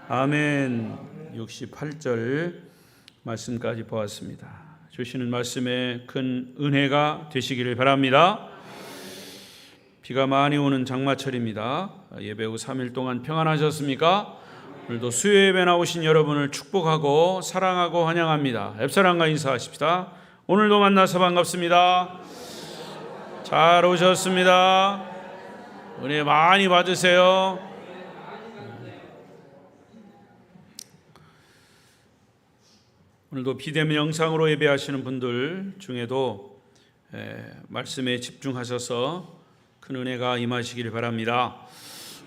아멘. 68절 말씀까지 보았습니다. 주시는 말씀에 큰 은혜가 되시기를 바랍니다. 비가 많이 오는 장마철입니다. 예배 후 3일 동안 평안하셨습니까? 오늘도 수요 예배 나오신 여러분을 축복하고 사랑하고 환영합니다. 앱사랑과 인사하십시다. 오늘도 만나서 반갑습니다. 잘 오셨습니다. 은혜 많이 받으세요. 오늘도 비대면 영상으로 예배하시는 분들 중에도 말씀에 집중하셔서 큰 은혜가 임하시기를 바랍니다.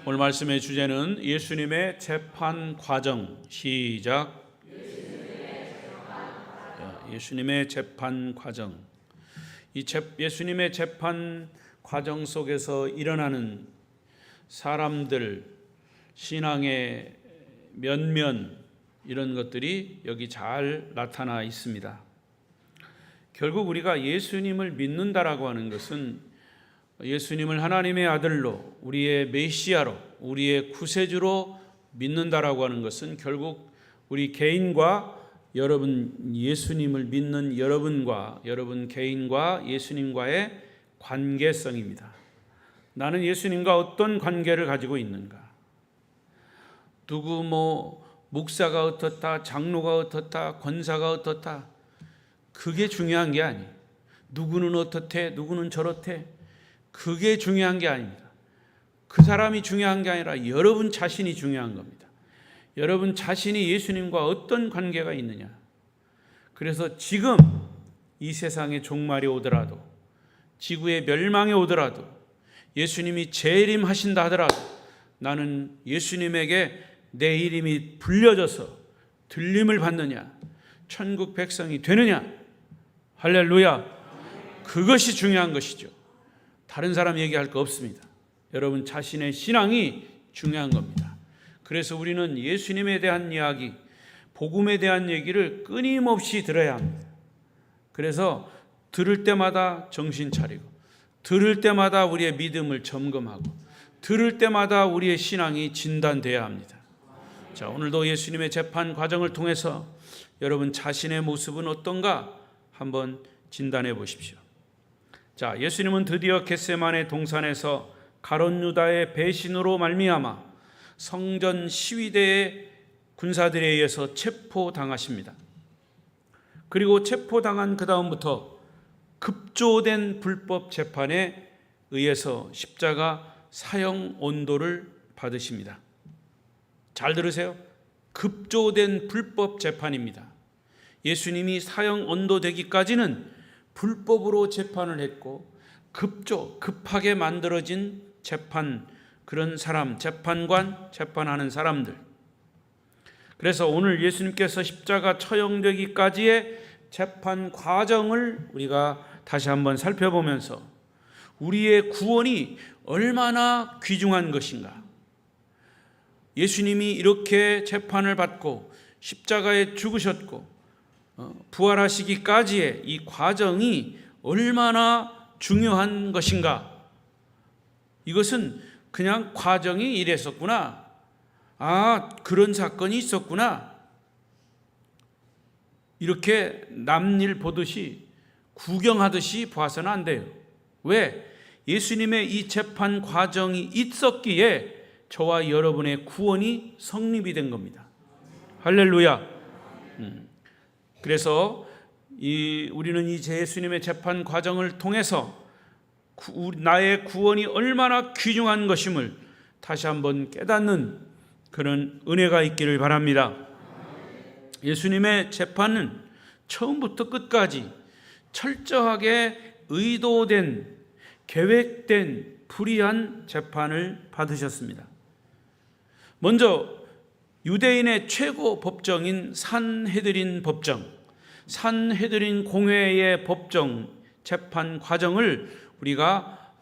오늘 말씀의 주제는 예수님의 재판 과정. 시작. 예수님의 재판 과정. 예수님의 재판 과정 속에서 일어나는 사람들, 신앙의 면면, 이런 것들이 여기 잘 나타나 있습니다. 결국 우리가 예수님을 믿는다라고 하는 것은 예수님을 하나님의 아들로, 우리의 메시아로, 우리의 구세주로 믿는다라고 하는 것은 결국 우리 개인과 여러분, 예수님을 믿는 여러분과 여러분 개인과 예수님과의 관계성입니다. 나는 예수님과 어떤 관계를 가지고 있는가? 누구 목사가 어떻다, 장로가 어떻다, 권사가 어떻다, 그게 중요한 게 아니에요. 누구는 어떻대, 누구는 저렇대, 그게 중요한 게 아닙니다. 그 사람이 중요한 게 아니라 여러분 자신이 중요한 겁니다. 여러분 자신이 예수님과 어떤 관계가 있느냐. 그래서 지금 이 세상의 종말이 오더라도, 지구의 멸망이 오더라도, 예수님이 재림하신다 하더라도 나는 예수님에게 내 이름이 불려져서 들림을 받느냐, 천국 백성이 되느냐, 할렐루야. 그것이 중요한 것이죠. 다른 사람 얘기할 거 없습니다. 여러분 자신의 신앙이 중요한 겁니다. 그래서 우리는 예수님에 대한 이야기, 복음에 대한 얘기를 끊임없이 들어야 합니다. 그래서 들을 때마다 정신 차리고, 들을 때마다 우리의 믿음을 점검하고, 들을 때마다 우리의 신앙이 진단돼야 합니다. 자, 오늘도 예수님의 재판 과정을 통해서 여러분 자신의 모습은 어떤가 한번 진단해 보십시오. 자, 예수님은 드디어 겟세마네 동산에서 가룟 유다의 배신으로 말미암아 성전 시위대의 군사들에 의해서 체포당하십니다. 그리고 체포당한 그 다음부터 급조된 불법 재판에 의해서 십자가 사형 온도를 받으십니다. 잘 들으세요. 급조된 불법 재판입니다. 예수님이 사형 온도되기까지는 불법으로 재판을 했고, 급하게 만들어진 재판, 그런 사람, 재판관, 재판하는 사람들. 그래서 오늘 예수님께서 십자가 처형되기까지의 재판 과정을 우리가 다시 한번 살펴보면서 우리의 구원이 얼마나 귀중한 것인가, 예수님이 이렇게 재판을 받고 십자가에 죽으셨고 부활하시기까지의 이 과정이 얼마나 중요한 것인가. 이것은 그냥 과정이 이랬었구나, 그런 사건이 있었구나, 이렇게 남일 보듯이 구경하듯이 봐서는 안 돼요. 왜? 예수님의 이 재판 과정이 있었기에 저와 여러분의 구원이 성립이 된 겁니다. 할렐루야. 그래서 우리는 이 예수님의 재판 과정을 통해서 나의 구원이 얼마나 귀중한 것임을 다시 한번 깨닫는 그런 은혜가 있기를 바랍니다. 예수님의 재판은 처음부터 끝까지 철저하게 의도된, 계획된 불의한 재판을 받으셨습니다. 먼저 유대인의 최고 법정인 산헤드린 법정, 산헤드린 공회의 법정 재판 과정을 우리가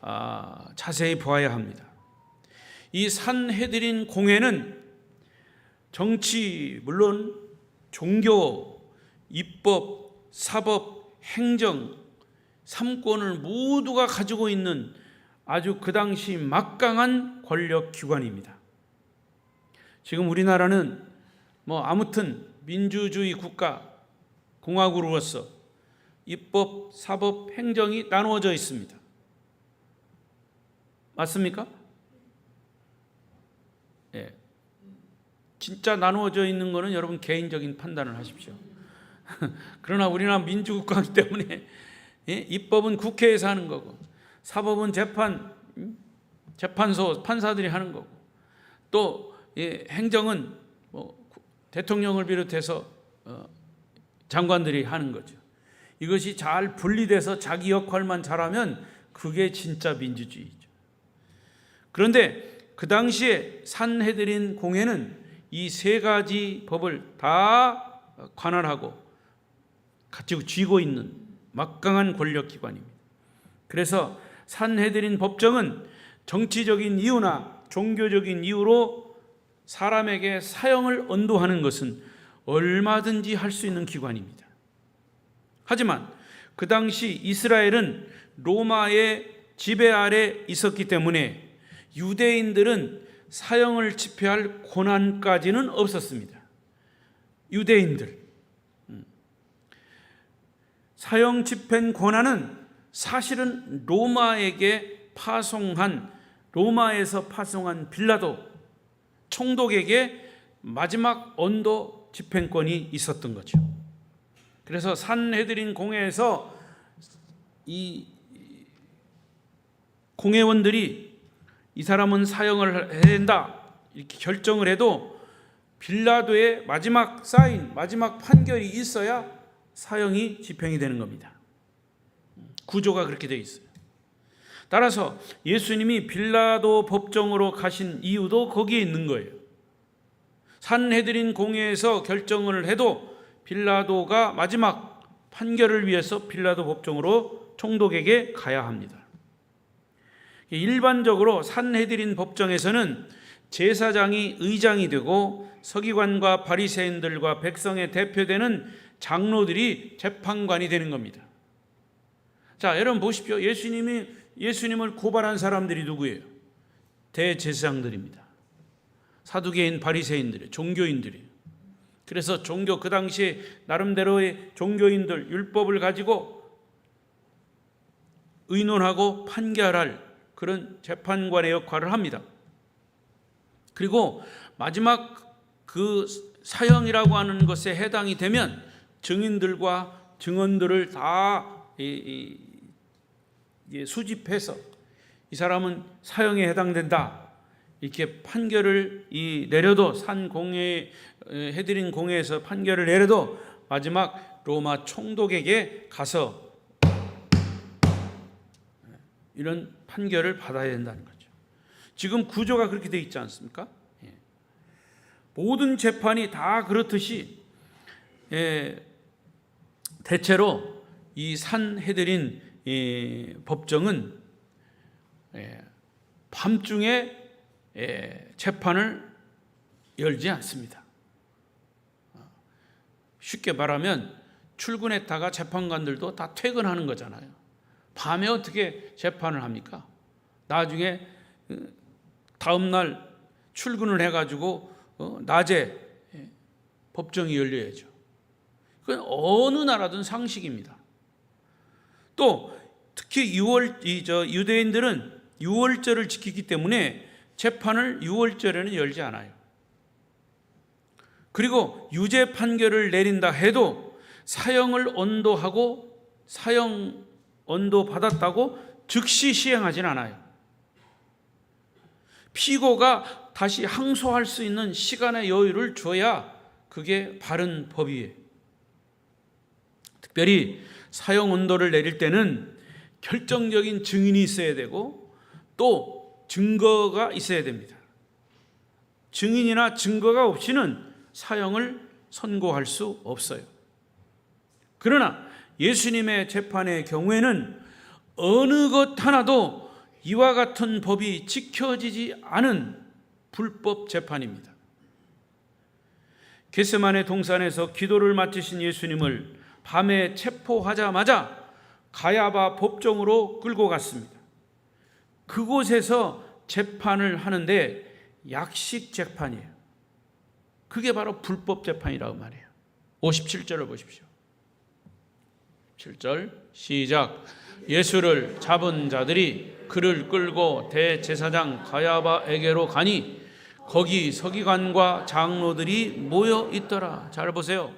자세히 보아야 합니다. 이 산헤드린 공회는 정치, 물론 종교, 입법, 사법, 행정, 3권을 모두가 가지고 있는 아주 그 당시 막강한 권력 기관입니다. 지금 우리나라는 아무튼 민주주의 국가 공화국으로서 입법, 사법, 행정이 나누어져 있습니다. 맞습니까? 예. 진짜 나누어져 있는 거는 여러분 개인적인 판단을 하십시오. 그러나 우리나라 민주국가이기 때문에 입법은 국회에서 하는 거고, 사법은 재판소 판사들이 하는 거고, 또 행정은 대통령을 비롯해서 장관들이 하는 거죠. 이것이 잘 분리돼서 자기 역할만 잘하면 그게 진짜 민주주의죠. 그런데 그 당시에 산헤드린 공회는 이 세 가지 법을 다 관할하고 가지고 쥐고 있는 막강한 권력기관입니다. 그래서 산헤드린 법정은 정치적인 이유나 종교적인 이유로 사람에게 사형을 언도하는 것은 얼마든지 할 수 있는 기관입니다. 하지만 그 당시 이스라엘은 로마의 지배 아래 있었기 때문에 유대인들은 사형을 집행할 권한까지는 없었습니다. 유대인들 사형 집행 권한은 사실은 로마에서 파송한 빌라도 총독에게 마지막 언도 집행권이 있었던 거죠. 그래서 산헤드린 공회에서 이 공회원들이 이 사람은 사형을 해야 된다 이렇게 결정을 해도 빌라도의 마지막 사인, 마지막 판결이 있어야 사형이 집행이 되는 겁니다. 구조가 그렇게 되어 있어요. 따라서 예수님이 빌라도 법정으로 가신 이유도 거기에 있는 거예요. 산헤드린 공회에서 결정을 해도 빌라도가 마지막 판결을 위해서 빌라도 법정으로 총독에게 가야 합니다. 일반적으로 산헤드린 법정에서는 제사장이 의장이 되고 서기관과 바리새인들과 백성의 대표되는 장로들이 재판관이 되는 겁니다. 자, 여러분 보십시오. 예수님을 고발한 사람들이 누구예요? 대제사장들입니다. 사두개인 바리새인들이에요. 종교인들이에요. 그래서 그 당시에 나름대로의 종교인들 율법을 가지고 의논하고 판결할 그런 재판관의 역할을 합니다. 그리고 마지막 그 사형이라고 하는 것에 해당이 되면 증인들과 증언들을 다 수집해서 이 사람은 사형에 해당된다 이렇게 판결을 내려도 산헤드린 공회에서 판결을 내려도 마지막 로마 총독에게 가서 이런 판결을 받아야 된다는 거죠. 지금 구조가 그렇게 되어 있지 않습니까? 모든 재판이 다 그렇듯이 대체로 이 산헤드린 법정은 밤중에 재판을 열지 않습니다. 쉽게 말하면 출근했다가 재판관들도 다 퇴근하는 거잖아요. 밤에 어떻게 재판을 합니까? 나중에 다음 날 출근을 해가지고 낮에 법정이 열려야죠. 그건 어느 나라든 상식입니다. 또 특히 유대인들은 유월절을 지키기 때문에 재판을 유월절에는 열지 않아요. 그리고 유죄 판결을 내린다 해도 사형을 언도하고 사형 언도 받았다고 즉시 시행하진 않아요. 피고가 다시 항소할 수 있는 시간의 여유를 줘야 그게 바른 법이에요. 특별히 사형 언도를 내릴 때는 결정적인 증인이 있어야 되고 또 증거가 있어야 됩니다. 증인이나 증거가 없이는 사형을 선고할 수 없어요. 그러나 예수님의 재판의 경우에는 어느 것 하나도 이와 같은 법이 지켜지지 않은 불법 재판입니다. 겟세마네 동산에서 기도를 마치신 예수님을 밤에 체포하자마자 가야바 법정으로 끌고 갔습니다. 그곳에서 재판을 하는데 약식 재판이에요. 그게 바로 불법 재판이라고 말해요. 57절을 보십시오. 7절 시작. 예수를 잡은 자들이 그를 끌고 대제사장 가야바에게로 가니 거기 서기관과 장로들이 모여 있더라. 잘 보세요.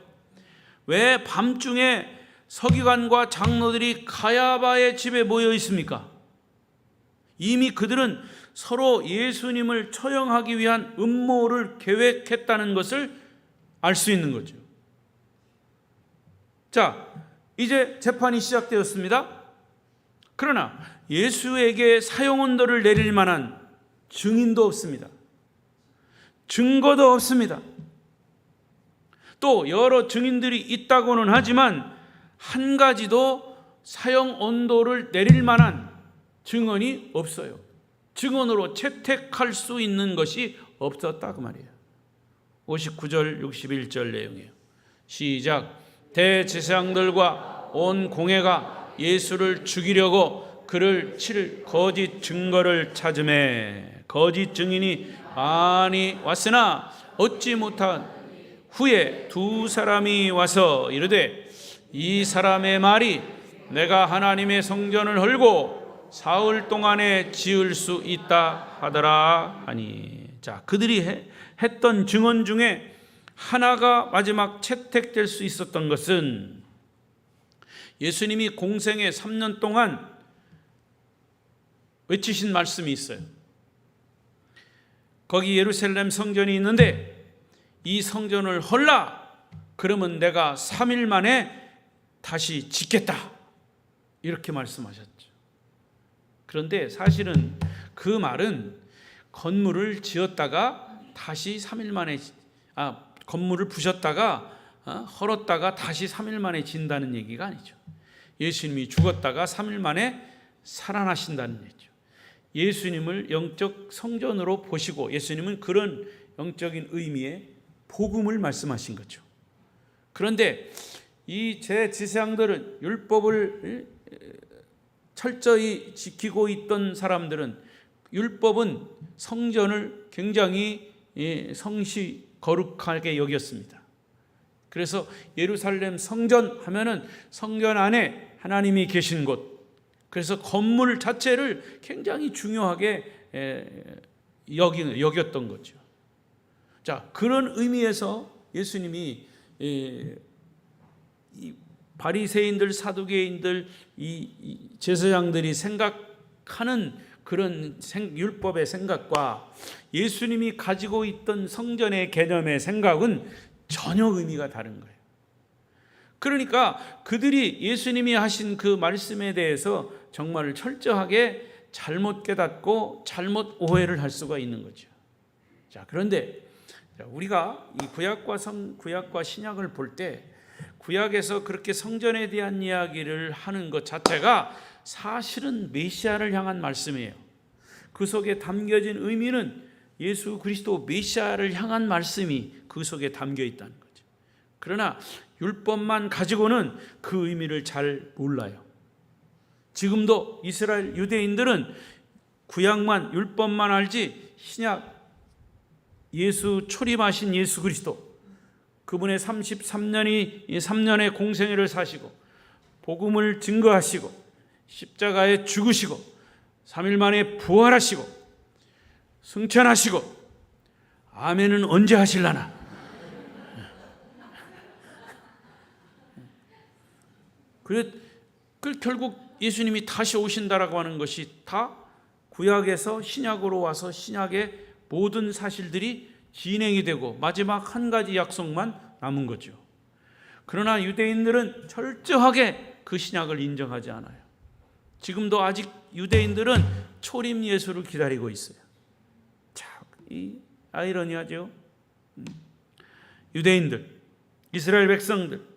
왜 밤중에 서기관과 장로들이 가야바의 집에 모여 있습니까? 이미 그들은 서로 예수님을 처형하기 위한 음모를 계획했다는 것을 알 수 있는 거죠. 자, 이제 재판이 시작되었습니다. 그러나 예수에게 사형언도를 내릴 만한 증인도 없습니다. 증거도 없습니다. 또 여러 증인들이 있다고는 하지만 한 가지도 사형언도를 내릴 만한 증언이 없어요. 증언으로 채택할 수 있는 것이 없었다 그 말이에요. 59절 61절 내용이에요. 시작. 대제사장들과 온 공회가 예수를 죽이려고 그를 칠 거짓 증거를 찾음에 거짓 증인이 많이 왔으나 얻지 못한 후에 두 사람이 와서 이르되 이 사람의 말이 내가 하나님의 성전을 헐고 사흘 동안에 지을 수 있다 하더라 하니. 자, 그들이 했던 증언 중에 하나가 마지막 채택될 수 있었던 것은 예수님이 공생애 3년 동안 외치신 말씀이 있어요. 거기 예루살렘 성전이 있는데 이 성전을 헐라 그러면 내가 3일 만에 다시 짓겠다 이렇게 말씀하셨죠. 그런데 사실은 그 말은 건물을 지었다가 다시 3일 만에 건물을 부셨다가 헐었다가 다시 3일 만에 진다는 얘기가 아니죠. 예수님이 죽었다가 3일 만에 살아나신다는 얘기죠. 예수님을 영적 성전으로 보시고 예수님은 그런 영적인 의미의 복음을 말씀하신 거죠. 그런데 이 제사장들은 율법을 철저히 지키고 있던 사람들은 율법은 성전을 굉장히 성시 거룩하게 여겼습니다. 그래서 예루살렘 성전 하면은 성전 안에 하나님이 계신 곳, 그래서 건물 자체를 굉장히 중요하게 여겼던 거죠. 자, 그런 의미에서 예수님이 이 바리새인들, 사두개인들, 이 제사장들이 생각하는 그런 율법의 생각과 예수님이 가지고 있던 성전의 개념의 생각은 전혀 의미가 다른 거예요. 그러니까 그들이 예수님이 하신 그 말씀에 대해서 정말 철저하게 잘못 깨닫고 잘못 오해를 할 수가 있는 거죠. 자, 그런데 우리가 이 구약과 신약을 볼 때 구약에서 그렇게 성전에 대한 이야기를 하는 것 자체가 사실은 메시아를 향한 말씀이에요. 그 속에 담겨진 의미는 예수 그리스도 메시아를 향한 말씀이 그 속에 담겨 있다는 거죠. 그러나 율법만 가지고는 그 의미를 잘 몰라요. 지금도 이스라엘 유대인들은 구약만 율법만 알지 신약 예수 초림하신 예수 그리스도 그분의 3년의 공생애를 사시고 복음을 증거하시고 십자가에 죽으시고 3일 만에 부활하시고 승천하시고 아멘은 언제 하실라나. 그래 결국 예수님이 다시 오신다라고 하는 것이 다 구약에서 신약으로 와서 신약의 모든 사실들이 진행이 되고 마지막 한 가지 약속만 남은 거죠. 그러나 유대인들은 철저하게 그 신약을 인정하지 않아요. 지금도 아직 유대인들은 초림 예수를 기다리고 있어요. 참, 이 아이러니하죠. 유대인들, 이스라엘 백성들.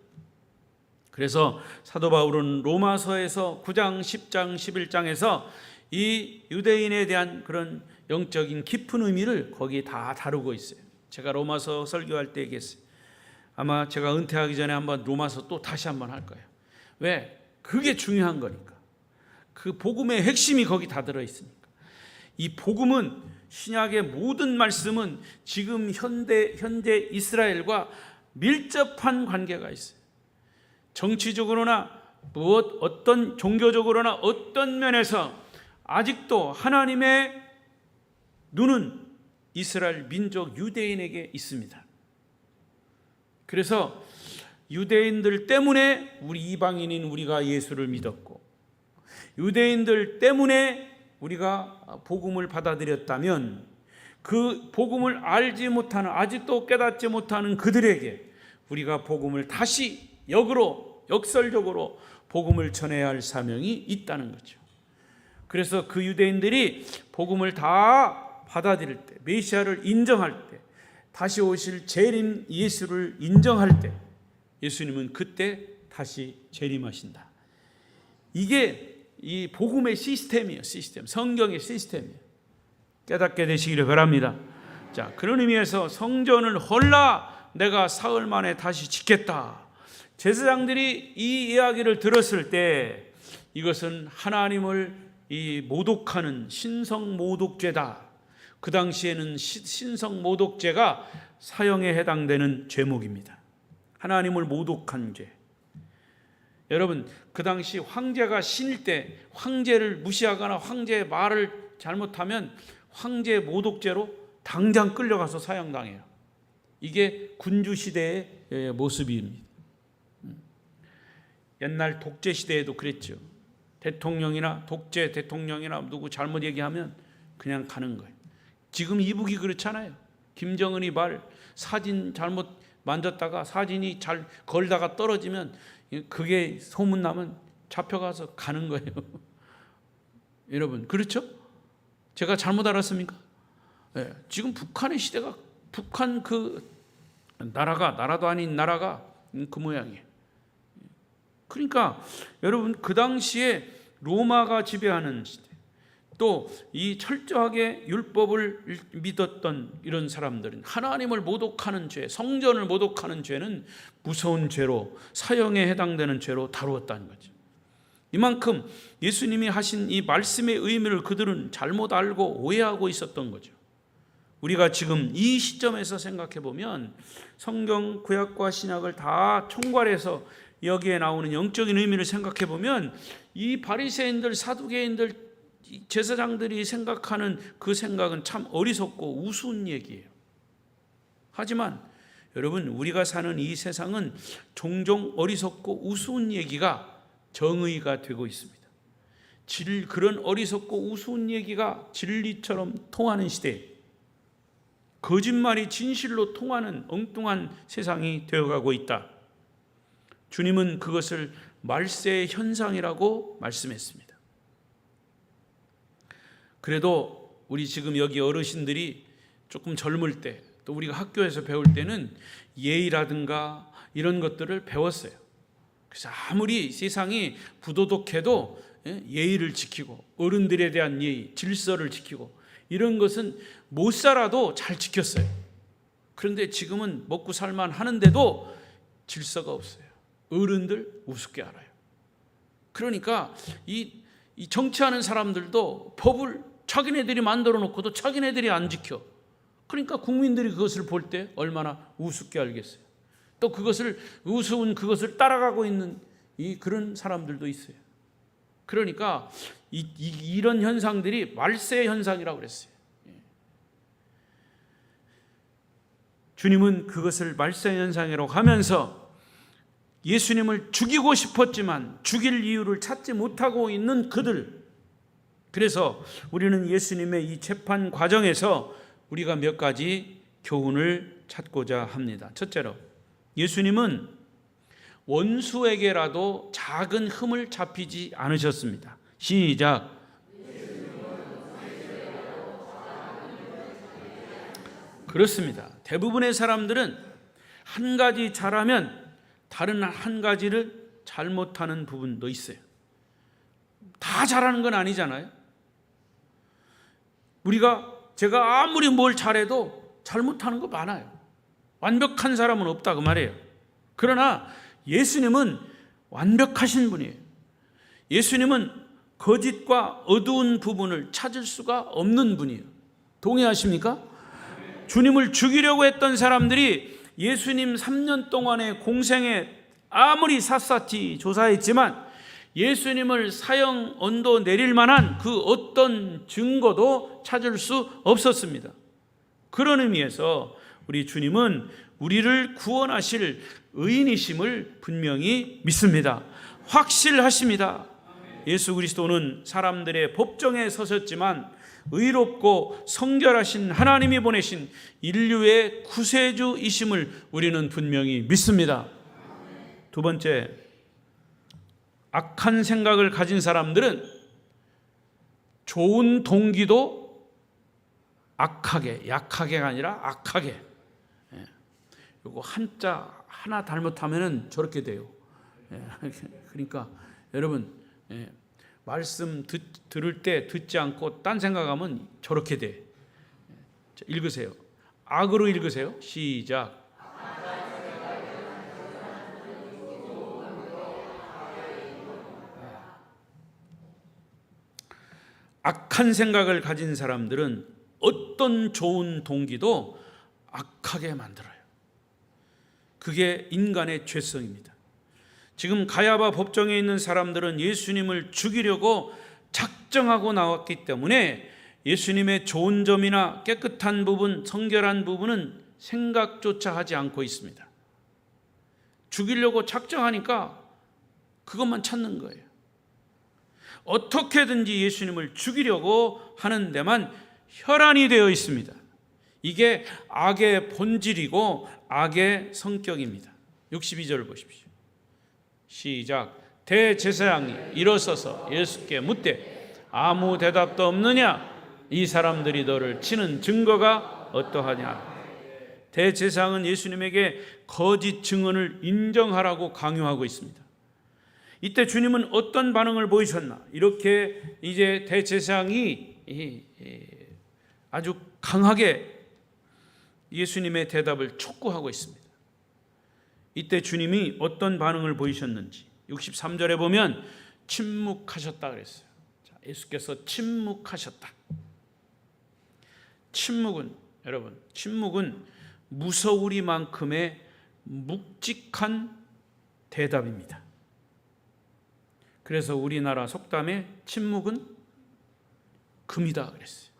그래서 사도 바울은 로마서에서 9장, 10장, 11장에서 이 유대인에 대한 그런 영적인 깊은 의미를 거기 다 다루고 있어요. 제가 로마서 설교할 때 얘기했어요. 아마 제가 은퇴하기 전에 한번 로마서 또 다시 한번 할 거예요. 왜? 그게 중요한 거니까. 그 복음의 핵심이 거기 다 들어있으니까. 이 복음은 신약의 모든 말씀은 지금 현재 이스라엘과 밀접한 관계가 있어요. 정치적으로나 어떤 종교적으로나 어떤 면에서 아직도 하나님의 눈은 이스라엘 민족 유대인에게 있습니다. 그래서 유대인들 때문에 우리 이방인인 우리가 예수를 믿었고, 유대인들 때문에 우리가 복음을 받아들였다면, 그 복음을 알지 못하는, 아직도 깨닫지 못하는 그들에게 우리가 복음을 다시 역설적으로 복음을 전해야 할 사명이 있다는 거죠. 그래서 그 유대인들이 복음을 다 받아들일 때, 메시아를 인정할 때, 다시 오실 재림 예수를 인정할 때, 예수님은 그때 다시 재림하신다. 이게 이 복음의 시스템이에요. 성경의 시스템이에요. 깨닫게 되시기를 바랍니다. 자, 그런 의미에서 성전을 헐라 내가 사흘 만에 다시 짓겠다. 제사장들이 이 이야기를 들었을 때 이것은 하나님을 모독하는 신성모독죄다. 그 당시에는 신성모독죄가 사형에 해당되는 죄목입니다. 하나님을 모독한 죄. 여러분, 그 당시 황제가 신일 때 황제를 무시하거나 황제의 말을 잘못하면 황제 모독죄로 당장 끌려가서 사형당해요. 이게 군주시대의 모습입니다. 옛날 독재시대에도 그랬죠. 대통령이나 독재 대통령이나 누구 잘못 얘기하면 그냥 가는 거예요. 지금 이북이 그렇잖아요. 김정은이 사진 잘못 만졌다가 사진이 잘 걸다가 떨어지면 그게 소문나면 잡혀가서 가는 거예요. 여러분, 그렇죠? 제가 잘못 알았습니까? 네, 지금 북한의 시대가, 북한 그 나라도 아닌 나라가 그 모양이에요. 그러니까 여러분, 그 당시에 로마가 지배하는 시대, 또 이 철저하게 율법을 믿었던 이런 사람들은 하나님을 모독하는 죄, 성전을 모독하는 죄는 무서운 죄로, 사형에 해당되는 죄로 다루었다는 거죠. 이만큼 예수님이 하신 이 말씀의 의미를 그들은 잘못 알고 오해하고 있었던 거죠. 우리가 지금 이 시점에서 생각해 보면 성경 구약과 신약을 다 총괄해서 여기에 나오는 영적인 의미를 생각해 보면 이 바리새인들, 사두개인들, 제사장들이 생각하는 그 생각은 참 어리석고 우스운 얘기예요. 하지만 여러분, 우리가 사는 이 세상은 종종 어리석고 우스운 얘기가 정의가 되고 있습니다. 그런 어리석고 우스운 얘기가 진리처럼 통하는 시대에 거짓말이 진실로 통하는 엉뚱한 세상이 되어가고 있다. 주님은 그것을 말세의 현상이라고 말씀했습니다. 그래도 우리 지금 여기 어르신들이 조금 젊을 때, 또 우리가 학교에서 배울 때는 예의라든가 이런 것들을 배웠어요. 그래서 아무리 세상이 부도덕해도 예의를 지키고, 어른들에 대한 예의, 질서를 지키고, 이런 것은 못 살아도 잘 지켰어요. 그런데 지금은 먹고 살만 하는데도 질서가 없어요. 어른들 우습게 알아요. 그러니까 이 정치하는 사람들도 법을 자기네들이 만들어 놓고도 자기네들이 안 지켜. 그러니까 국민들이 그것을 볼 때 얼마나 우습게 알겠어요. 또 우스운 그것을 따라가고 있는 그런 사람들도 있어요. 그러니까 이런 현상들이 말세 현상이라고 그랬어요. 주님은 그것을 말세 현상이라고 하면서 예수님을 죽이고 싶었지만 죽일 이유를 찾지 못하고 있는 그들, 그래서 우리는 예수님의 이 재판 과정에서 우리가 몇 가지 교훈을 찾고자 합니다. 첫째로, 예수님은 원수에게라도 작은 흠을 잡히지 않으셨습니다. 시작. 그렇습니다. 대부분의 사람들은 한 가지 잘하면 다른 한 가지를 잘못하는 부분도 있어요. 다 잘하는 건 아니잖아요. 제가 아무리 뭘 잘해도 잘못하는 거 많아요. 완벽한 사람은 없다 그 말이에요. 그러나 예수님은 완벽하신 분이에요. 예수님은 거짓과 어두운 부분을 찾을 수가 없는 분이에요. 동의하십니까? 주님을 죽이려고 했던 사람들이 예수님 3년 동안의 공생에 아무리 샅샅이 조사했지만 예수님을 사형 언도 내릴 만한 그 어떤 증거도 찾을 수 없었습니다. 그런 의미에서 우리 주님은 우리를 구원하실 의인이심을 분명히 믿습니다. 확실하십니다. 예수 그리스도는 사람들의 법정에 서셨지만 의롭고 성결하신 하나님이 보내신 인류의 구세주이심을 우리는 분명히 믿습니다. 두 번째, 악한 생각을 가진 사람들은 좋은 동기도 악하게, 약하게가 아니라 악하게, 요거 한자 하나 잘못하면 저렇게 돼요. 그러니까 여러분, 말씀 들을 때 듣지 않고 딴 생각하면 저렇게 돼. 읽으세요. 악으로 읽으세요. 시작. 악한 생각을 가진 사람들은 어떤 좋은 동기도 악하게 만들어요. 그게 인간의 죄성입니다. 지금 가야바 법정에 있는 사람들은 예수님을 죽이려고 작정하고 나왔기 때문에 예수님의 좋은 점이나 깨끗한 부분, 성결한 부분은 생각조차 하지 않고 있습니다. 죽이려고 작정하니까 그것만 찾는 거예요. 어떻게든지 예수님을 죽이려고 하는 데만 혈안이 되어 있습니다. 이게 악의 본질이고 악의 성격입니다. 62절 보십시오. 시작. 대제사장이 일어서서 예수께 묻되 아무 대답도 없느냐? 이 사람들이 너를 치는 증거가 어떠하냐? 대제사장은 예수님에게 거짓 증언을 인정하라고 강요하고 있습니다. 이때 주님은 어떤 반응을 보이셨나? 이렇게 이제 대제사장이 아주 강하게 예수님의 대답을 촉구하고 있습니다. 이때 주님이 어떤 반응을 보이셨는지 63절에 보면 침묵하셨다 그랬어요. 자, 예수께서 침묵하셨다. 여러분, 침묵은 무서우리만큼의 묵직한 대답입니다. 그래서 우리나라 속담에 침묵은 금이다 그랬어요.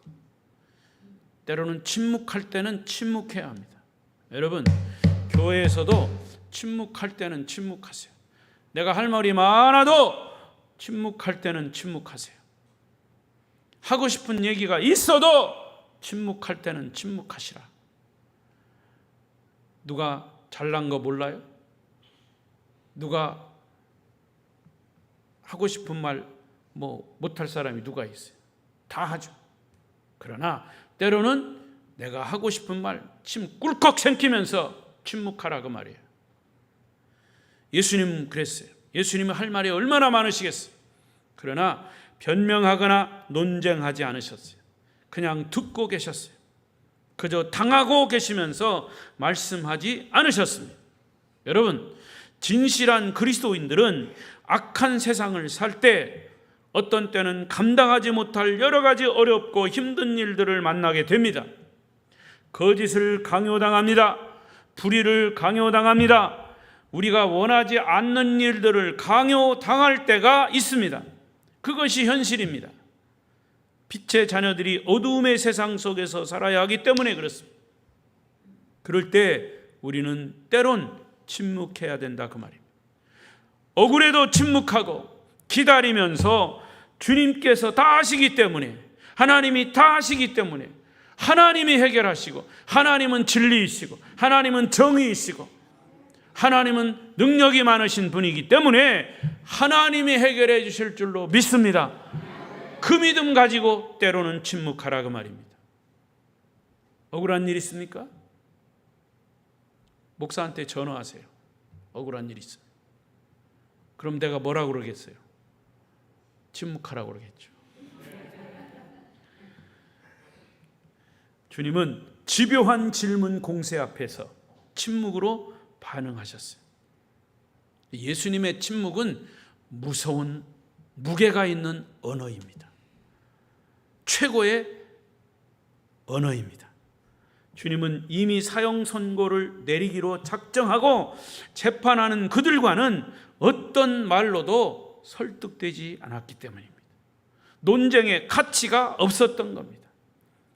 때로는 침묵할 때는 침묵해야 합니다. 여러분, 교회에서도 침묵할 때는 침묵하세요. 내가 할 말이 많아도 침묵할 때는 침묵하세요. 하고 싶은 얘기가 있어도 침묵할 때는 침묵하시라. 누가 잘난 거 몰라요? 누가 하고 싶은 말 못할 사람이 누가 있어요? 다 하죠. 그러나 때로는 내가 하고 싶은 말 침 꿀꺽 삼키면서 침묵하라 그 말이에요. 예수님은 그랬어요. 예수님은 할 말이 얼마나 많으시겠어요. 그러나 변명하거나 논쟁하지 않으셨어요. 그냥 듣고 계셨어요. 그저 당하고 계시면서 말씀하지 않으셨습니다. 여러분, 진실한 그리스도인들은 악한 세상을 살 때 어떤 때는 감당하지 못할 여러 가지 어렵고 힘든 일들을 만나게 됩니다. 거짓을 강요당합니다. 불의를 강요당합니다. 우리가 원하지 않는 일들을 강요당할 때가 있습니다. 그것이 현실입니다. 빛의 자녀들이 어두움의 세상 속에서 살아야 하기 때문에 그렇습니다. 그럴 때 우리는 때론 침묵해야 된다 그 말입니다. 억울해도 침묵하고 기다리면서 주님께서 다 하시기 때문에, 하나님이 다 하시기 때문에, 하나님이 해결하시고, 하나님은 진리이시고, 하나님은 정의이시고, 하나님은 능력이 많으신 분이기 때문에 하나님이 해결해 주실 줄로 믿습니다. 그 믿음 가지고 때로는 침묵하라 그 말입니다. 억울한 일 있습니까? 목사한테 전화하세요. 억울한 일 있어요. 그럼 내가 뭐라고 그러겠어요? 침묵하라고 그러겠죠. 주님은 집요한 질문 공세 앞에서 침묵으로 반응하셨어요. 예수님의 침묵은 무서운 무게가 있는 언어입니다. 최고의 언어입니다. 주님은 이미 사형 선고를 내리기로 작정하고 재판하는 그들과는 어떤 말로도 설득되지 않았기 때문입니다. 논쟁의 가치가 없었던 겁니다.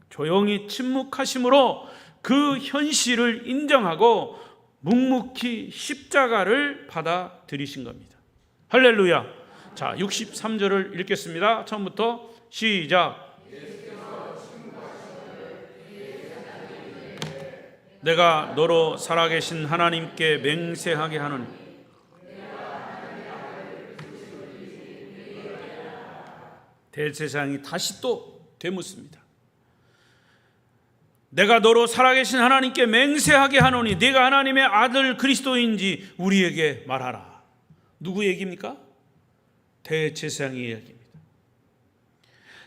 조용히 침묵하심으로 그 현실을 인정하고 묵묵히 십자가를 받아들이신 겁니다. 할렐루야. 자, 63절을 읽겠습니다. 처음부터 시작. 내가 너로 살아계신 하나님께 맹세하게 하노니 대제사장이 다시 또 되묻습니다. 내가 너로 살아계신 하나님께 맹세하게 하노니 네가 하나님의 아들 그리스도인지 우리에게 말하라. 누구 얘기입니까? 대제사장의 이야기입니다.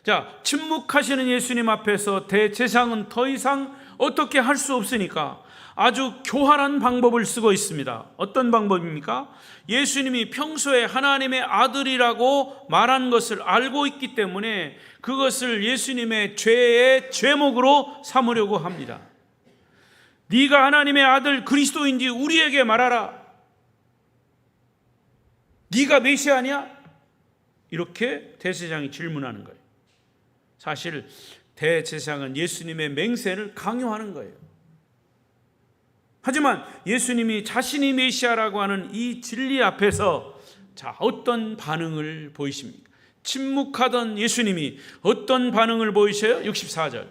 자, 침묵하시는 예수님 앞에서 대제사장은 더 이상 어떻게 할 수 없으니까 아주 교활한 방법을 쓰고 있습니다. 어떤 방법입니까? 예수님이 평소에 하나님의 아들이라고 말한 것을 알고 있기 때문에 그것을 예수님의 죄의 죄목으로 삼으려고 합니다. 네가 하나님의 아들 그리스도인지 우리에게 말하라. 네가 메시아냐? 이렇게 대제사장이 질문하는 거예요. 사실 대제사장은 예수님의 맹세를 강요하는 거예요. 하지만 예수님이 자신이 메시아라고 하는 이 진리 앞에서 자, 어떤 반응을 보이십니까? 침묵하던 예수님이 어떤 반응을 보이셔요? 64절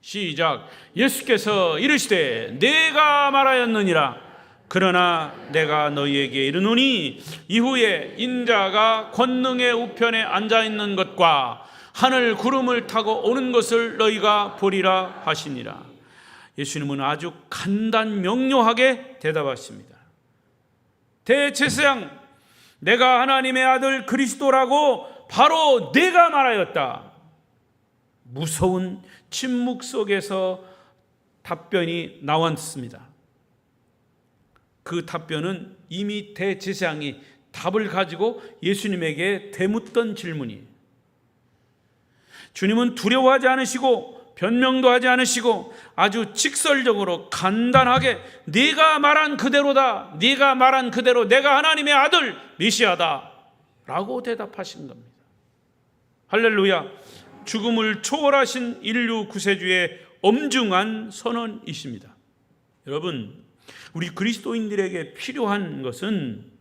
시작. 예수께서 이르시되 내가 말하였느니라. 그러나 내가 너희에게 이르노니 이후에 인자가 권능의 우편에 앉아있는 것과 하늘 구름을 타고 오는 것을 너희가 보리라 하시니라. 예수님은 아주 간단 명료하게 대답하십니다. 대제사장, 내가 하나님의 아들 그리스도라고 바로 내가 말하였다. 무서운 침묵 속에서 답변이 나왔습니다. 그 답변은 이미 대제사장이 답을 가지고 예수님에게 되묻던 질문이에요. 주님은 두려워하지 않으시고 변명도 하지 않으시고 아주 직설적으로 간단하게 네가 말한 그대로다. 네가 말한 그대로 내가 하나님의 아들 메시아다 라고 대답하신 겁니다. 할렐루야. 죽음을 초월하신 인류 구세주의 엄중한 선언이십니다. 여러분, 우리 그리스도인들에게 필요한 것은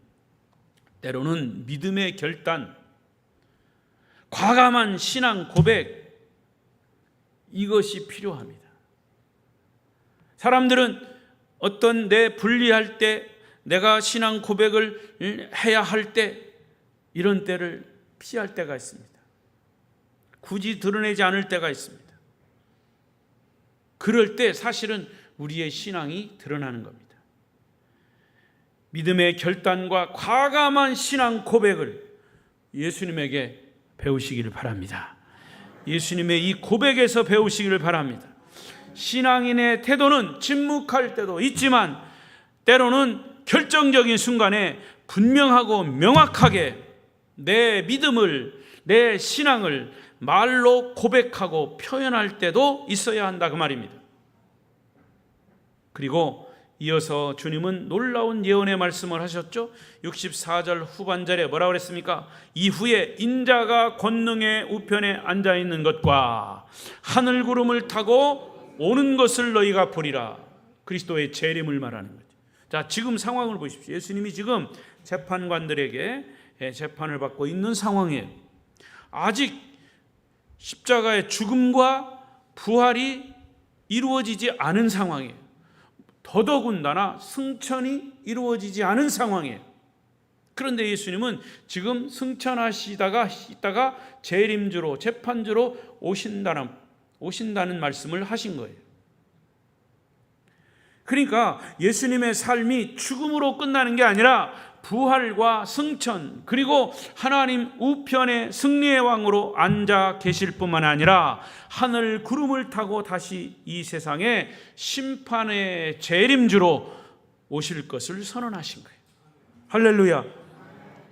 때로는 믿음의 결단, 과감한 신앙 고백, 이것이 필요합니다. 사람들은 어떤 내 분리할 때, 내가 신앙 고백을 해야 할 때, 이런 때를 피할 때가 있습니다. 굳이 드러내지 않을 때가 있습니다. 그럴 때 사실은 우리의 신앙이 드러나는 겁니다. 믿음의 결단과 과감한 신앙 고백을 예수님에게 배우시기를 바랍니다. 예수님의 이 고백에서 배우시기를 바랍니다. 신앙인의 태도는 침묵할 때도 있지만 때로는 결정적인 순간에 분명하고 명확하게 내 믿음을, 내 신앙을 말로 고백하고 표현할 때도 있어야 한다 그 말입니다. 그리고 이어서 주님은 놀라운 예언의 말씀을 하셨죠. 64절 후반절에 뭐라고 그랬습니까? 이후에 인자가 권능의 우편에 앉아있는 것과 하늘 구름을 타고 오는 것을 너희가 보리라. 그리스도의 재림을 말하는 거죠. 자, 지금 상황을 보십시오. 예수님이 지금 재판관들에게 재판을 받고 있는 상황이에요. 아직 십자가의 죽음과 부활이 이루어지지 않은 상황이에요. 더더군다나 승천이 이루어지지 않은 상황이에요. 그런데 예수님은 지금 승천하시다가 있다가 재림주로 재판주로 오신다는 말씀을 하신 거예요. 그러니까 예수님의 삶이 죽음으로 끝나는 게 아니라 부활과 승천, 그리고 하나님 우편의 승리의 왕으로 앉아 계실 뿐만 아니라 하늘 구름을 타고 다시 이 세상에 심판의 재림주로 오실 것을 선언하신 거예요. 할렐루야.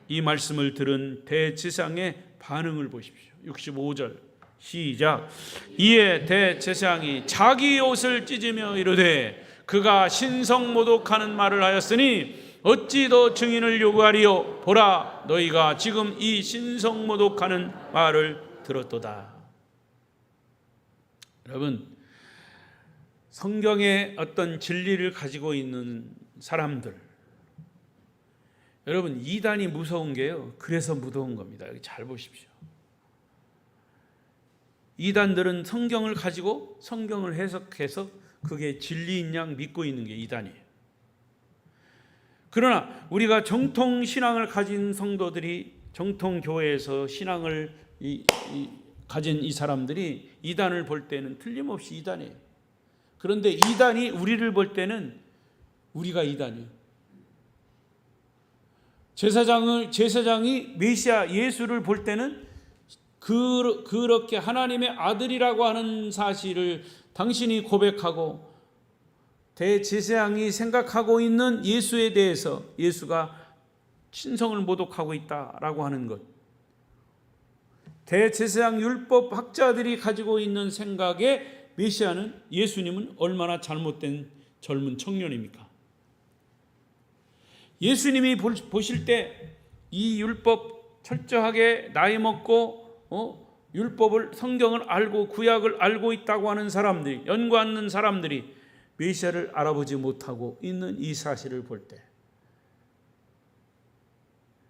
이 말씀을 들은 대제사장의 반응을 보십시오. 65절 시작. 이에 대제사장이 자기 옷을 찢으며 이르되 그가 신성모독하는 말을 하였으니 어찌 더 증인을 요구하리요? 보라, 너희가 지금 이 신성모독하는 말을 들었도다. 여러분, 성경의 어떤 진리를 가지고 있는 사람들, 여러분, 이단이 무서운 게요, 그래서 무서운 겁니다. 여기 잘 보십시오. 이단들은 성경을 가지고 성경을 해석해서 그게 진리인 양 믿고 있는 게 이단이에요. 그러나 우리가 정통 신앙을 가진 성도들이, 정통 교회에서 신앙을 가진 이 사람들이 이단을 볼 때는 틀림없이 이단이에요. 그런데 이단이 우리를 볼 때는 우리가 이단이에요. 제사장이 메시아 예수를 볼 때는 그렇게 하나님의 아들이라고 하는 사실을 당신이 고백하고, 대제사장이 생각하고 있는 예수에 대해서 예수가 신성을 모독하고 있다라고 하는 것, 대제사장 율법 학자들이 가지고 있는 생각에 메시아는, 예수님은 얼마나 잘못된 젊은 청년입니까? 예수님이 보실 때 이 율법 철저하게 나이 먹고 율법을, 성경을 알고 구약을 알고 있다고 하는 사람들이, 연구하는 사람들이 메시아를 알아보지 못하고 있는 이 사실을 볼 때,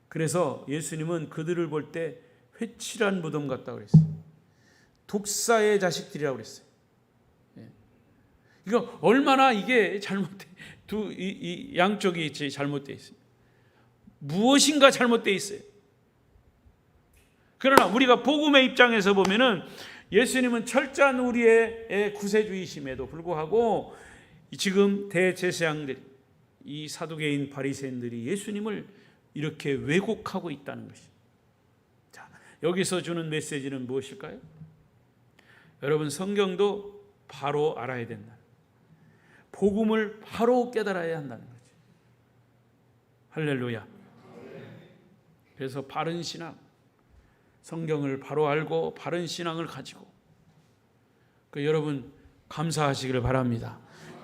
그래서 예수님은 그들을 볼 때 회칠한 무덤 같다고 그랬어요. 독사의 자식들이라고 그랬어요. 이거 얼마나 이게 잘못돼, 이 양쪽이 잘못되어 있어요. 무엇인가 잘못되어 있어요. 그러나 우리가 복음의 입장에서 보면은 예수님은 철저한 우리의 구세주이심에도 불구하고 지금 대제사장들, 이 사두개인 바리새인들이 예수님을 이렇게 왜곡하고 있다는 것입니다. 자, 여기서 주는 메시지는 무엇일까요? 여러분, 성경도 바로 알아야 된다. 복음을 바로 깨달아야 한다는 거죠. 할렐루야. 그래서 바른 신앙, 성경을 바로 알고 바른 신앙을 가지고 여러분 감사하시기를 바랍니다.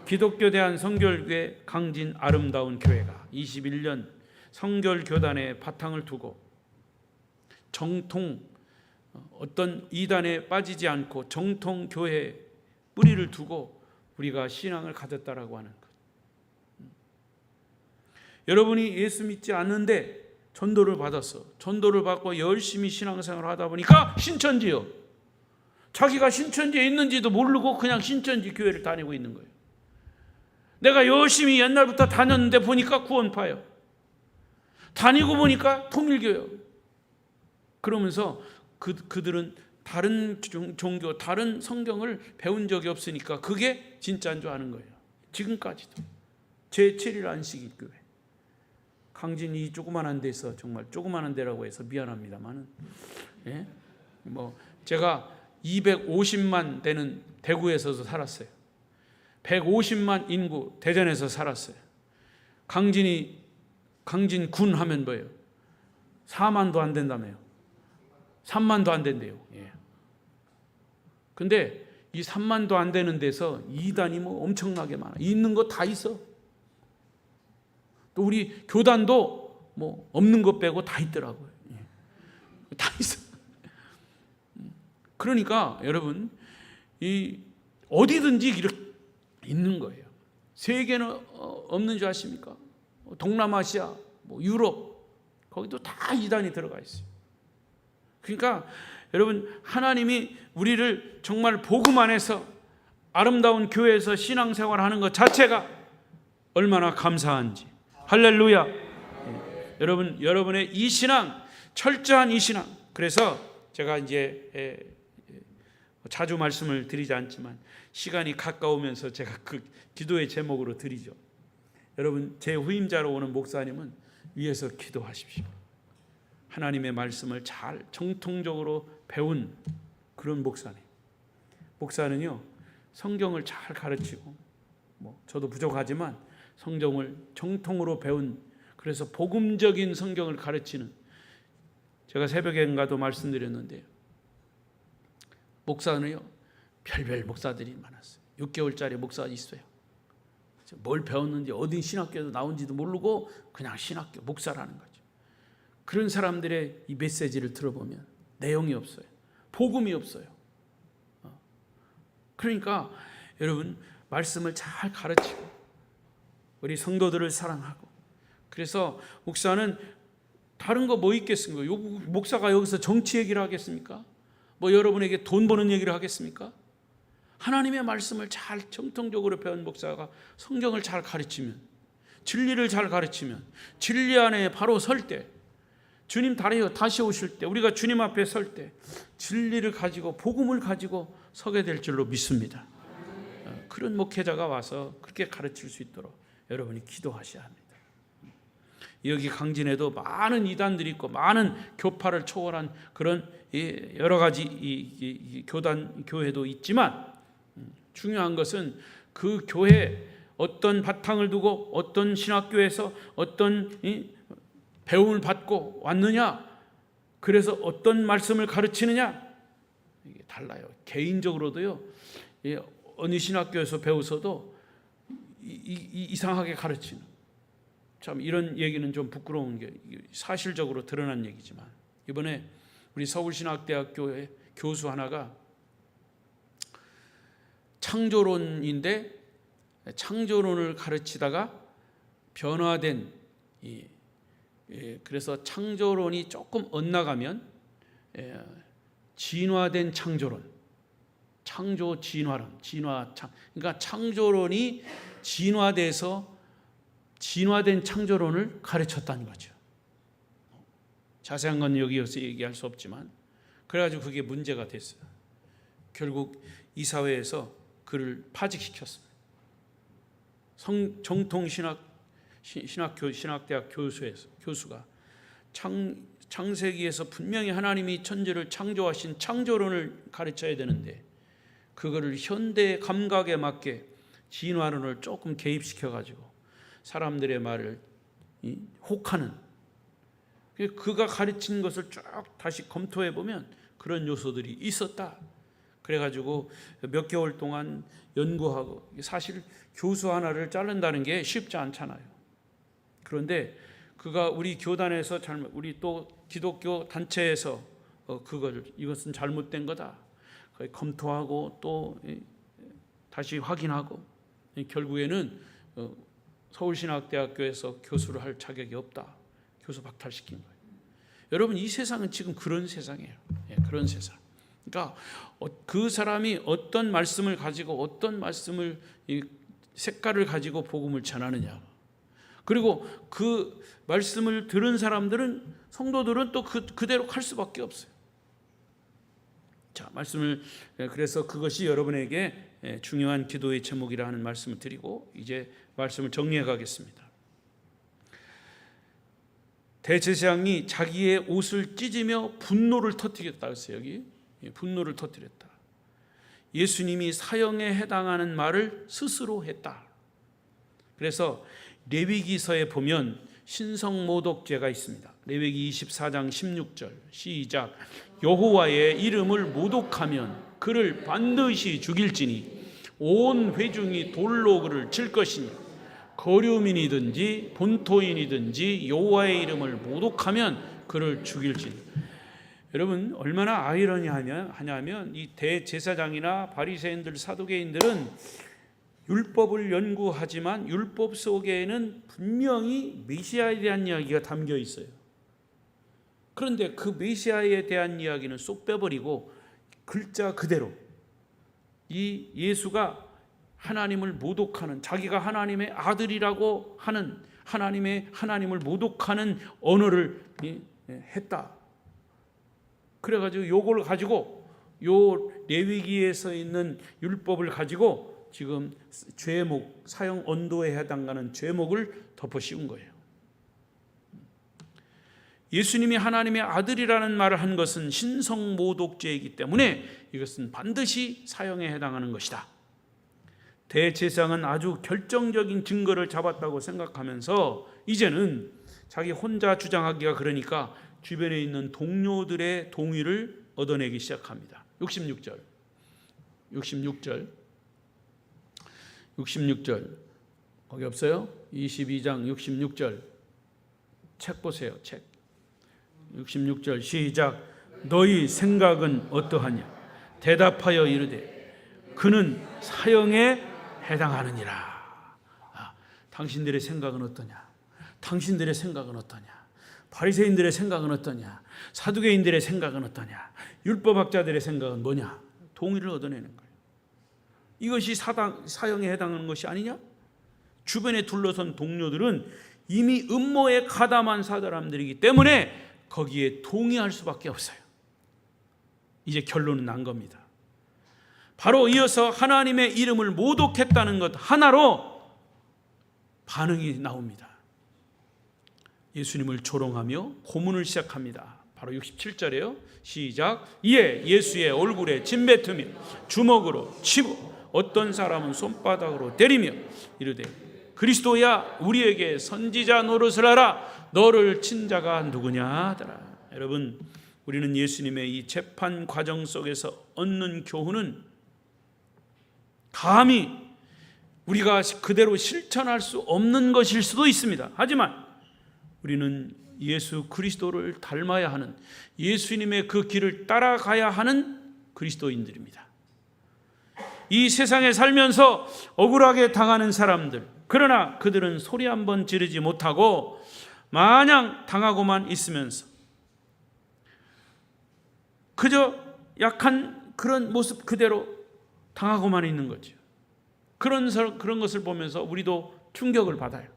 기독교 대한성결교회 강진 아름다운 교회가 21년 성결교단의 바탕을 두고 정통, 어떤 이단에 빠지지 않고 정통 교회 뿌리를 두고 우리가 신앙을 가졌다라고 하는 것. 여러분이 예수 믿지 않는데 전도를 받았어. 전도를 받고 열심히 신앙생활을 하다 보니까 신천지요. 자기가 신천지에 있는지도 모르고 그냥 신천지 교회를 다니고 있는 거예요. 내가 열심히 옛날부터 다녔는데 보니까 구원파요. 다니고 보니까 통일교요. 그러면서 그들은 다른 종교, 다른 성경을 배운 적이 없으니까 그게 진짜인 줄 아는 거예요. 지금까지도. 제7일 안식일 교회. 강진이 조그만한 데서, 정말 조그만한 데라고 해서 미안합니다만, 예? 제가 250만 되는 대구에서도 살았어요. 150만 인구 대전에서 살았어요. 강진 군 하면 뭐예요? 4만도 안 된다며요. 3만도 안 된대요. 예. 근데 이 3만도 안 되는 데서 이단이 엄청나게 많아. 있는 거 다 있어. 또 우리 교단도 없는 것 빼고 다 있더라고요. 예. 다 있어. 그러니까 여러분, 이 어디든지 이렇게 있는 거예요. 세계는 없는 줄 아십니까? 동남아시아, 유럽, 거기도 다 이단이 들어가 있어요. 그러니까 여러분, 하나님이 우리를 정말 복음 안에서 아름다운 교회에서 신앙생활하는 것 자체가 얼마나 감사한지. 할렐루야. 여러분, 여러분의 이 신앙, 철저한 이 신앙. 그래서 제가 이제 자주 말씀을 드리지 않지만 시간이 가까우면서 제가 그 기도의 제목으로 드리죠. 여러분, 제 후임자로 오는 목사님은 위에서 기도하십시오. 하나님의 말씀을 잘 정통적으로 배운 그런 목사님. 목사는요, 성경을 잘 가르치고, 저도 부족하지만 성경을 정통으로 배운, 그래서 복음적인 성경을 가르치는, 제가 새벽엔가도 말씀드렸는데요, 목사는요, 별별 목사들이 많았어요. 6개월짜리 목사가 있어요. 뭘 배웠는지 어디 신학교에서 나온지도 모르고 그냥 신학교 목사라는 거죠. 그런 사람들의 이 메시지를 들어보면 내용이 없어요. 복음이 없어요. 그러니까 여러분, 말씀을 잘 가르치고 우리 성도들을 사랑하고, 그래서 목사는 다른 거 뭐 있겠습니까? 목사가 여기서 정치 얘기를 하겠습니까? 뭐 여러분에게 돈 버는 얘기를 하겠습니까? 하나님의 말씀을 잘 정통적으로 배운 목사가 성경을 잘 가르치면, 진리를 잘 가르치면, 진리 안에 바로 설 때, 주님 다시 오실 때, 우리가 주님 앞에 설 때 진리를 가지고 복음을 가지고 서게 될 줄로 믿습니다. 그런 목회자가 와서 그렇게 가르칠 수 있도록 여러분이 기도하셔야 합니다. 여기 강진에도 많은 이단들이 있고 많은 교파를 초월한 그런 여러 가지 교회도 있지만, 중요한 것은 그 교회에 어떤 바탕을 두고 어떤 신학교에서 어떤 배움을 받고 왔느냐, 그래서 어떤 말씀을 가르치느냐, 이게 달라요. 개인적으로도요, 어느 신학교에서 배워서도 이상하게 가르치는, 참 이런 얘기는 좀 부끄러운 게 사실적으로 드러난 얘기지만, 이번에 우리 서울신학대학교의 교수 하나가 창조론인데 창조론을 가르치다가 변화된, 그래서 창조론이 조금 엇나가면 진화된 창조론, 창조 진화론, 그러니까 창조론이 진화돼서 진화된 창조론을 가르쳤다는 거죠. 자세한 건 여기서 얘기할 수 없지만, 그래가지고 그게 문제가 됐어요. 결국 이사회에서 그를 파직시켰습니다. 정통 신학대학 교수가 창세기에서 분명히 하나님이 천지를 창조하신 창조론을 가르쳐야 되는데, 그거를 현대 감각에 맞게 진화론을 조금 개입시켜가지고 사람들의 말을 혹하는, 그가 가르친 것을 쭉 다시 검토해 보면 그런 요소들이 있었다. 그래가지고 몇 개월 동안 연구하고, 사실 교수 하나를 자른다는 게 쉽지 않잖아요. 그런데 그가 우리 교단에서 우리 또 기독교 단체에서 이것은 잘못된 거다 검토하고 또 다시 확인하고, 결국에는 서울신학대학교에서 교수를 할 자격이 없다, 교수 박탈시킨 거예요. 여러분, 이 세상은 지금 그런 세상이에요. 그런 세상. 그러니까 그 사람이 어떤 말씀을 가지고 어떤 말씀을 색깔을 가지고 복음을 전하느냐, 그리고 그 말씀을 들은 사람들은, 성도들은 또 그대로 갈 수밖에 없어요. 자, 말씀을, 그래서 그것이 여러분에게 중요한 기도의 제목이라 하는 말씀을 드리고 이제 말씀을 정리해 가겠습니다. 대제사장이 자기의 옷을 찢으며 분노를 터뜨렸다 했어요. 여기 분노를 터뜨렸다. 예수님이 사형에 해당하는 말을 스스로 했다. 그래서 레위기서에 보면 신성모독죄가 있습니다. 레위기 24장 16절 시작. 여호와의 이름을 모독하면 그를 반드시 죽일지니 온 회중이 돌로 그를 칠 것이니, 거류민이든지 본토인이든지 여호와의 이름을 모독하면 그를 죽일지니. 여러분, 얼마나 아이러니하냐면 이 대제사장이나 바리새인들, 사두개인들은 율법을 연구하지만 율법 속에는 분명히 메시아에 대한 이야기가 담겨 있어요. 그런데 그 메시아에 대한 이야기는 쏙 빼버리고 글자 그대로 이 예수가 하나님을 모독하는, 자기가 하나님의 아들이라고 하는 하나님을 모독하는 언어를 했다. 그래가지고 요걸 가지고 요 레위기에서 있는 율법을 가지고 지금 죄목, 사형 언도에 해당하는 죄목을 덮어 씌운 거예요. 예수님이 하나님의 아들이라는 말을 한 것은 신성모독죄이기 때문에 이것은 반드시 사형에 해당하는 것이다. 대제사장은 아주 결정적인 증거를 잡았다고 생각하면서 이제는 자기 혼자 주장하기가 그러니까 주변에 있는 동료들의 동의를 얻어내기 시작합니다. 66절 66절. 거기 없어요? 22장 66절. 책 보세요. 책. 66절 시작. 너희 생각은 어떠하냐? 대답하여 이르되 그는 사형에 해당하느니라. 당신들의 생각은 어떠냐? 당신들의 생각은 어떠냐? 바리새인들의 생각은 어떠냐? 사두개인들의 생각은 어떠냐? 율법학자들의 생각은 뭐냐? 동의를 얻어내는 거예요. 이것이 사형에 해당하는 것이 아니냐? 주변에 둘러선 동료들은 이미 음모에 가담한 사람들이기 때문에 거기에 동의할 수밖에 없어요. 이제 결론은 난 겁니다. 바로 이어서 하나님의 이름을 모독했다는 것 하나로 반응이 나옵니다. 예수님을 조롱하며 고문을 시작합니다. 바로 67절이에요. 시작. 이에 예수의 얼굴에 침뱉으며 주먹으로 치고 어떤 사람은 손바닥으로 때리며 이르되 그리스도야 우리에게 선지자 노릇을 하라. 너를 친 자가 누구냐 하더라. 여러분, 우리는 예수님의 이 재판 과정 속에서 얻는 교훈은 감히 우리가 그대로 실천할 수 없는 것일 수도 있습니다. 하지만 우리는 예수 그리스도를 닮아야 하는, 예수님의 그 길을 따라가야 하는 그리스도인들입니다. 이 세상에 살면서 억울하게 당하는 사람들, 그러나 그들은 소리 한번 지르지 못하고 마냥 당하고만 있으면서 그저 약한 그런 모습 그대로 당하고만 있는 거죠. 그런 것을 보면서 우리도 충격을 받아요.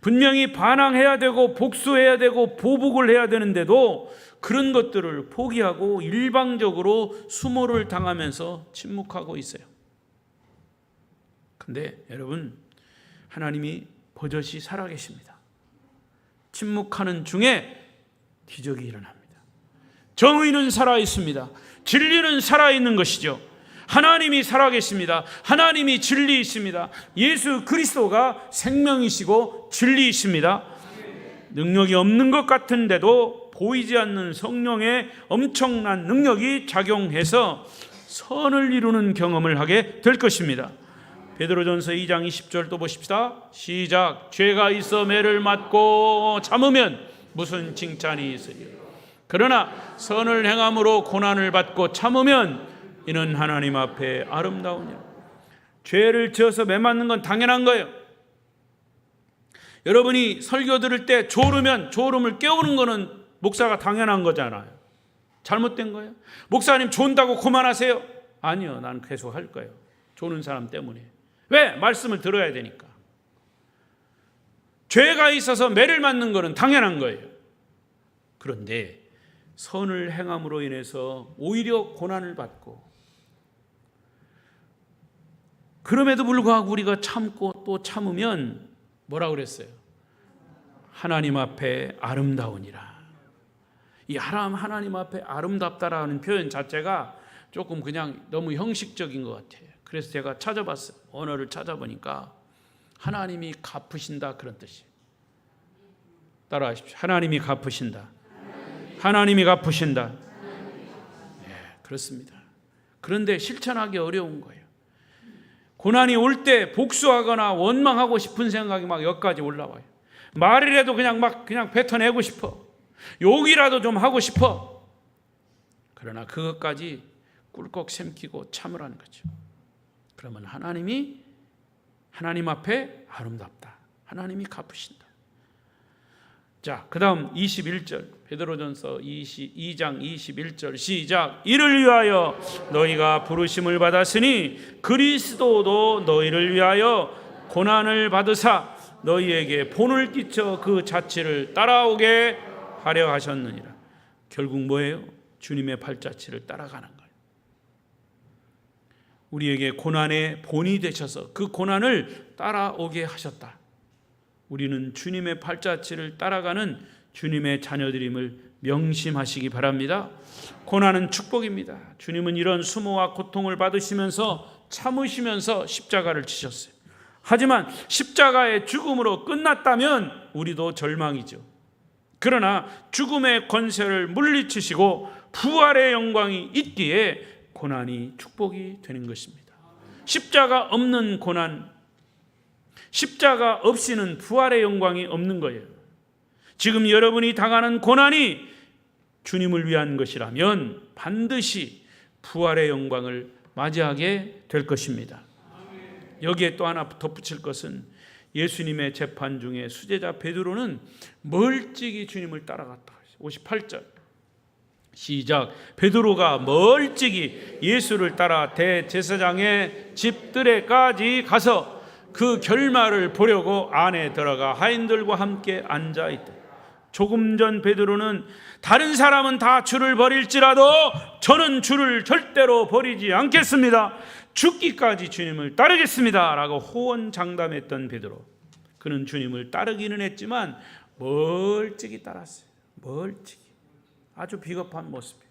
분명히 반항해야 되고 복수해야 되고 보복을 해야 되는데도 그런 것들을 포기하고 일방적으로 수모를 당하면서 침묵하고 있어요. 근데 여러분, 하나님이 버젓이 살아계십니다. 침묵하는 중에 기적이 일어납니다. 정의는 살아있습니다. 진리는 살아있는 것이죠. 하나님이 살아계십니다. 하나님이 진리이십니다. 예수 그리스도가 생명이시고 진리이십니다. 능력이 없는 것 같은데도 보이지 않는 성령의 엄청난 능력이 작용해서 선을 이루는 경험을 하게 될 것입니다. 베드로전서 2장 20절 또 보십시다. 시작. 죄가 있어 매를 맞고 참으면 무슨 칭찬이 있으리요. 그러나 선을 행함으로 고난을 받고 참으면 이는 하나님 앞에 아름다우니라. 죄를 지어서 매 맞는 건 당연한 거예요. 여러분이 설교 들을 때 졸음을 깨우는 거는 목사가 당연한 거잖아요. 잘못된 거예요? 목사님 존다고 그만하세요? 아니요, 나는 계속 할 거예요. 조는 사람 때문에. 왜? 말씀을 들어야 되니까. 죄가 있어서 매를 맞는 거는 당연한 거예요. 그런데 선을 행함으로 인해서 오히려 고난을 받고, 그럼에도 불구하고 우리가 참고 또 참으면 뭐라고 그랬어요? 하나님 앞에 아름다우니라. 이 하나님 앞에 아름답다라는 표현 자체가 조금 그냥 너무 형식적인 것 같아요. 그래서 제가 찾아봤어요. 언어를 찾아보니까 하나님이 갚으신다, 그런 뜻이에요. 따라하십시오. 하나님이 갚으신다. 하나님이 갚으신다. 네, 그렇습니다. 그런데 실천하기 어려운 거예요. 고난이 올 때 복수하거나 원망하고 싶은 생각이 막 여기까지 올라와요. 말이라도 그냥 뱉어내고 싶어. 욕이라도 좀 하고 싶어. 그러나 그것까지 꿀꺽 삼키고 참으라는 거죠. 그러면 하나님 앞에 아름답다. 하나님이 갚으신다. 자, 그 다음 21절 베드로전서 2장 21절 시작. 이를 위하여 너희가 부르심을 받았으니 그리스도도 너희를 위하여 고난을 받으사 너희에게 본을 끼쳐 그 자취를 따라오게 하려 하셨느니라. 결국 뭐예요? 주님의 발자취를 따라가는 거예요. 우리에게 고난의 본이 되셔서 그 고난을 따라오게 하셨다. 우리는 주님의 발자취를 따라가는 주님의 자녀들임을 명심하시기 바랍니다. 고난은 축복입니다. 주님은 이런 수모와 고통을 받으시면서 참으시면서 십자가를 지셨어요. 하지만 십자가의 죽음으로 끝났다면 우리도 절망이죠. 그러나 죽음의 권세를 물리치시고 부활의 영광이 있기에 고난이 축복이 되는 것입니다. 십자가 없는 고난, 십자가 없이는 부활의 영광이 없는 거예요. 지금 여러분이 당하는 고난이 주님을 위한 것이라면 반드시 부활의 영광을 맞이하게 될 것입니다. 여기에 또 하나 덧붙일 것은 예수님의 재판 중에 수제자 베드로는 멀찍이 주님을 따라갔다. 58절 시작. 베드로가 멀찍이 예수를 따라 대제사장의 집들에까지 가서 그 결말을 보려고 안에 들어가 하인들과 함께 앉아 있다. 조금 전 베드로는 다른 사람은 다 주를 버릴지라도 저는 주를 절대로 버리지 않겠습니다. 죽기까지 주님을 따르겠습니다 라고 호언장담했던 베드로. 그는 주님을 따르기는 했지만 멀찍이 따랐어요. 멀찍이. 아주 비겁한 모습이에요.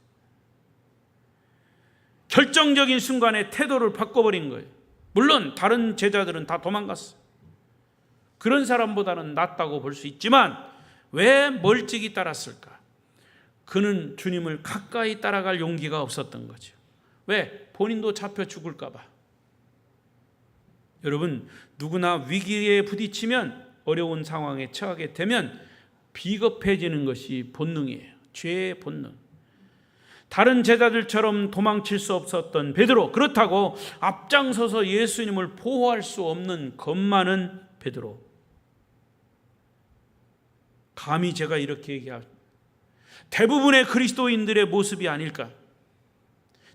결정적인 순간에 태도를 바꿔버린 거예요. 물론 다른 제자들은 다 도망갔어요. 그런 사람보다는 낫다고 볼 수 있지만 왜 멀찍이 따랐을까? 그는 주님을 가까이 따라갈 용기가 없었던 거죠. 왜? 본인도 잡혀 죽을까 봐. 여러분, 누구나 위기에 부딪히면, 어려운 상황에 처하게 되면 비겁해지는 것이 본능이에요. 죄의 본능. 다른 제자들처럼 도망칠 수 없었던 베드로, 그렇다고 앞장서서 예수님을 보호할 수 없는 겁 많은 베드로. 감히 제가 이렇게 얘기합니다. 대부분의 그리스도인들의 모습이 아닐까?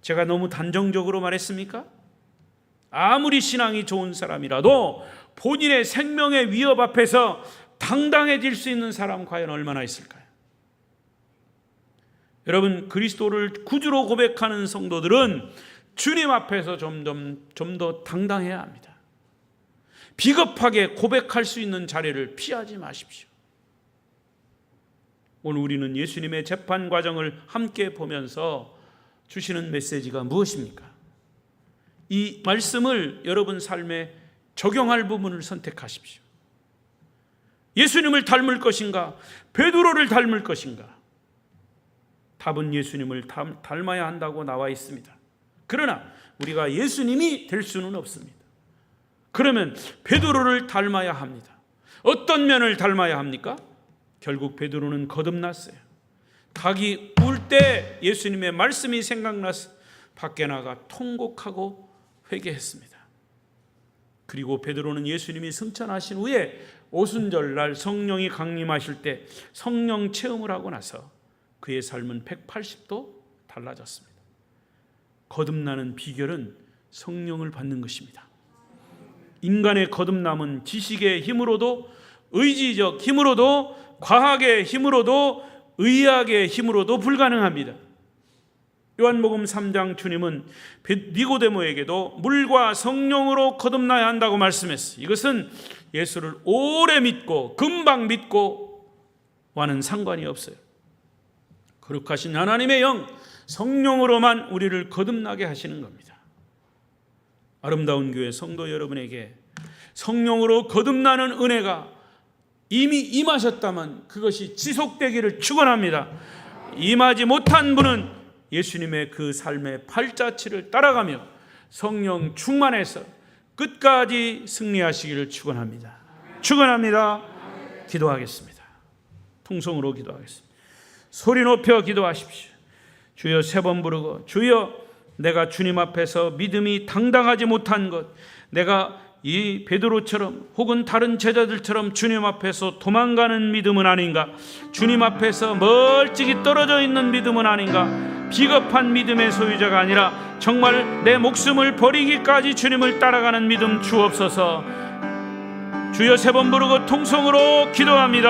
제가 너무 단정적으로 말했습니까? 아무리 신앙이 좋은 사람이라도 본인의 생명의 위협 앞에서 당당해질 수 있는 사람 과연 얼마나 있을까요? 여러분, 그리스도를 구주로 고백하는 성도들은 주님 앞에서 좀 더 당당해야 합니다. 비겁하게 고백할 수 있는 자리를 피하지 마십시오. 오늘 우리는 예수님의 재판 과정을 함께 보면서 주시는 메시지가 무엇입니까? 이 말씀을 여러분 삶에 적용할 부분을 선택하십시오. 예수님을 닮을 것인가? 베드로를 닮을 것인가? 답은 예수님을 닮아야 한다고 나와 있습니다. 그러나 우리가 예수님이 될 수는 없습니다. 그러면 베드로를 닮아야 합니다. 어떤 면을 닮아야 합니까? 결국 베드로는 거듭났어요. 닭이 울 때 예수님의 말씀이 생각나서 밖에 나가 통곡하고 회개했습니다. 그리고 베드로는 예수님이 승천하신 후에 오순절날 성령이 강림하실 때 성령 체험을 하고 나서 그의 삶은 180도 달라졌습니다. 거듭나는 비결은 성령을 받는 것입니다. 인간의 거듭남은 지식의 힘으로도, 의지적 힘으로도, 과학의 힘으로도, 의학의 힘으로도 불가능합니다. 요한복음 3장 주님은 니고데모에게도 물과 성령으로 거듭나야 한다고 말씀했어요. 이것은 예수를 오래 믿고 금방 믿고 와는 상관이 없어요. 거룩하신 하나님의 영, 성령으로만 우리를 거듭나게 하시는 겁니다. 아름다운 교회 성도 여러분에게 성령으로 거듭나는 은혜가 이미 임하셨다면 그것이 지속되기를 축원합니다. 임하지 못한 분은 예수님의 그 삶의 발자취를 따라가며 성령 충만해서 끝까지 승리하시기를 축원합니다. 축원합니다. 기도하겠습니다. 통성으로 기도하겠습니다. 소리 높여 기도하십시오. 주여 3번 부르고, 주여 내가 주님 앞에서 믿음이 당당하지 못한 것, 내가 이 베드로처럼 혹은 다른 제자들처럼 주님 앞에서 도망가는 믿음은 아닌가? 주님 앞에서 멀찍이 떨어져 있는 믿음은 아닌가? 비겁한 믿음의 소유자가 아니라 정말 내 목숨을 버리기까지 주님을 따라가는 믿음 주옵소서. 주여 3번 부르고 통성으로 기도합니다.